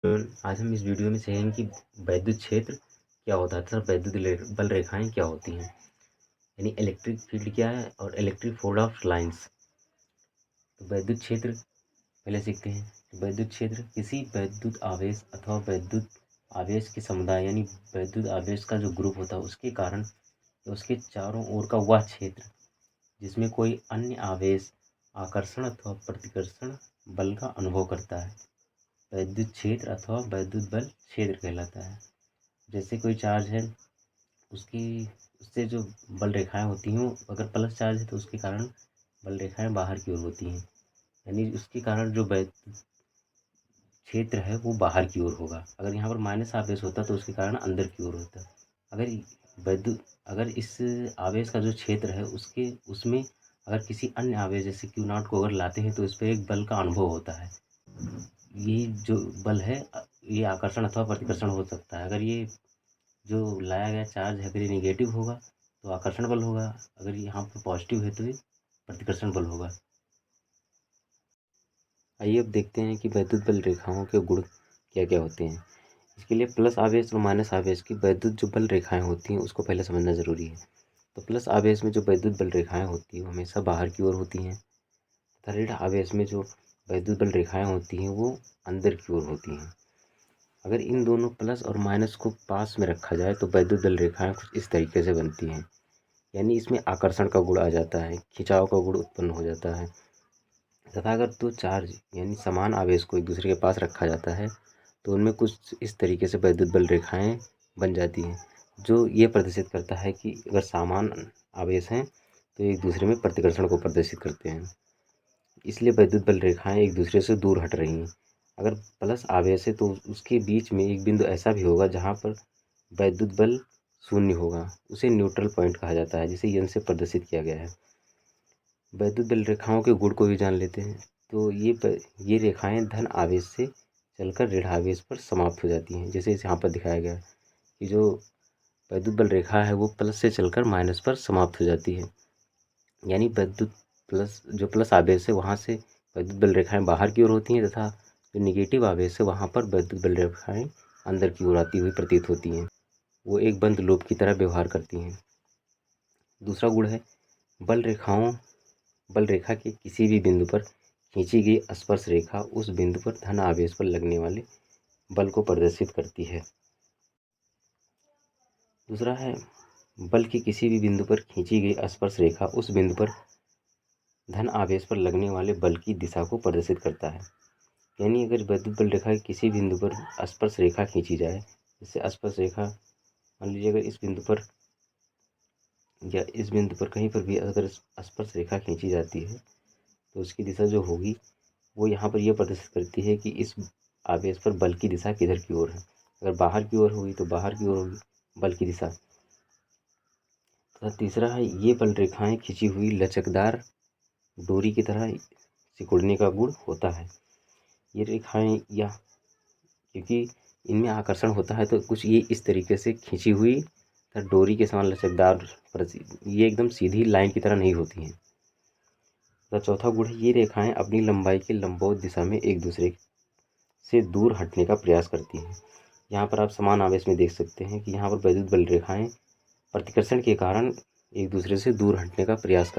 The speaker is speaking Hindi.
आज हम इस वीडियो में सीखेंगे कि वैद्युत क्षेत्र क्या होता है तथा बल रेखाएं क्या होती हैं, यानी इलेक्ट्रिक फील्ड क्या है और इलेक्ट्रिक फोल्ड ऑफ लाइंस। तो वैद्युत क्षेत्र पहले सीखते हैं। वैद्युत क्षेत्र किसी वैद्युत आवेश अथवा वैद्युत आवेश के समुदाय यानी वैद्युत आवेश का जो ग्रुप होता है उसके कारण या उसके चारों ओर का वह क्षेत्र जिसमें कोई अन्य आवेश आकर्षण अथवा प्रतिकर्षण बल का अनुभव करता है, वैद्युत क्षेत्र अथवा वैद्युत बल क्षेत्र कहलाता है। जैसे कोई चार्ज है, उसकी उससे जो बल रेखाएं होती हैं, अगर प्लस चार्ज है तो उसके कारण बल रेखाएं बाहर की ओर होती हैं, यानी उसके कारण जो वैद्युत क्षेत्र है वो बाहर की ओर होगा। अगर यहाँ पर माइनस आवेश होता तो उसके कारण अंदर की ओर होता। अगर वैद्युत अगर इस आवेश का जो क्षेत्र है उसके उसमें अगर किसी अन्य आवेश जैसे क्यू नॉट को अगर लाते हैं तो इस पर एक बल का अनुभव होता है। ये जो बल है ये आकर्षण अथवा प्रतिकर्षण हो सकता है। अगर ये जो लाया गया चार्ज है अगर ये निगेटिव होगा तो आकर्षण बल होगा, अगर यहाँ पर पॉजिटिव है तो ये प्रतिकर्षण बल होगा। आइए अब देखते हैं कि वैद्युत बल रेखाओं के गुण क्या क्या होते हैं। इसके लिए प्लस आवेश और माइनस आवेश की वैद्युत जो बल रेखाएं होती हैं उसको पहले समझना ज़रूरी है। तो प्लस आवेश में जो वैद्युत बल रेखाएं होती हैं वो हमेशा बाहर की ओर होती हैं तथा ऋण आवेश में जो वैद्युत बल रेखाएं होती हैं वो अंदर की ओर होती हैं। अगर इन दोनों प्लस और माइनस को पास में रखा जाए तो वैद्युत बल रेखाएं कुछ इस तरीके से बनती हैं, यानी इसमें आकर्षण का गुण आ जाता है, खिंचाव का गुण उत्पन्न हो जाता है। तथा अगर दो चार्ज यानी समान आवेश को एक दूसरे के पास रखा जाता है तो उनमें कुछ इस तरीके से वैद्युत बल रेखाएं बन जाती हैं, जो ये प्रदर्शित करता है कि अगर समान आवेश हैं तो एक दूसरे में प्रतिकर्षण को प्रदर्शित करते हैं, इसलिए वैद्युत बल रेखाएं एक दूसरे से दूर हट रही हैं। अगर प्लस आवेश है तो उसके बीच में एक बिंदु ऐसा भी होगा जहाँ पर वैद्युत बल शून्य होगा, उसे न्यूट्रल पॉइंट कहा जाता है, जिसे एन से प्रदर्शित किया गया है। वैद्युत बल रेखाओं के गुण को भी जान लेते हैं। तो ये रेखाएं धन आवेश से चलकर ऋण आवेश पर समाप्त हो जाती हैं। जैसे इस यहाँ पर दिखाया गया कि जो वैद्युत बल रेखा है वो प्लस से चलकर माइनस पर समाप्त हो जाती है, यानी वैद्युत प्लस आवेश है वहाँ से वैद्युत बल रेखाएं बाहर की ओर होती हैं तथा जो निगेटिव आवेश है वहाँ पर वैद्युत बल रेखाएं अंदर की ओर आती हुई प्रतीत होती हैं। वो एक बंद लूप की तरह व्यवहार करती हैं। दूसरा गुण है बल रेखा के किसी भी बिंदु पर खींची गई स्पर्श रेखा उस बिंदु पर धन आवेश पर लगने वाले बल को प्रदर्शित करती है। दूसरा है बल की किसी भी बिंदु पर खींची गई स्पर्श रेखा उस बिंदु पर धन आवेश पर लगने वाले बल की दिशा को प्रदर्शित करता है। यानी अगर वैद्युत बल रेखा के किसी बिंदु पर स्पर्श रेखा खींची जाए, जैसे स्पर्श रेखा मान लीजिए अगर इस बिंदु पर या इस बिंदु पर कहीं पर भी अगर स्पर्श रेखा खींची जाती है तो उसकी दिशा जो होगी वो यहाँ पर यह प्रदर्शित करती है कि इस आवेश पर बल की दिशा किधर की ओर है। अगर बाहर की ओर होगी तो बाहर की ओर होगी बल की दिशा। तथा तीसरा है ये बल रेखाएं खिंची हुई लचकदार डोरी की तरह सिकुड़ने का गुण होता है। ये रेखाएं या क्योंकि इनमें आकर्षण होता है तो कुछ ये इस तरीके से खिंची हुई तथा डोरी के समान लचकदार, ये एकदम सीधी लाइन की तरह नहीं होती हैं। तथा चौथा गुण है ये रेखाएं अपनी लंबाई के लंबवत दिशा में एक दूसरे से दूर हटने का प्रयास करती हैं। यहाँ पर आप समान आवेश में देख सकते हैं कि यहाँ पर वैद्युत बल रेखाएं प्रतिकर्षण के कारण एक दूसरे से दूर हटने का प्रयास कर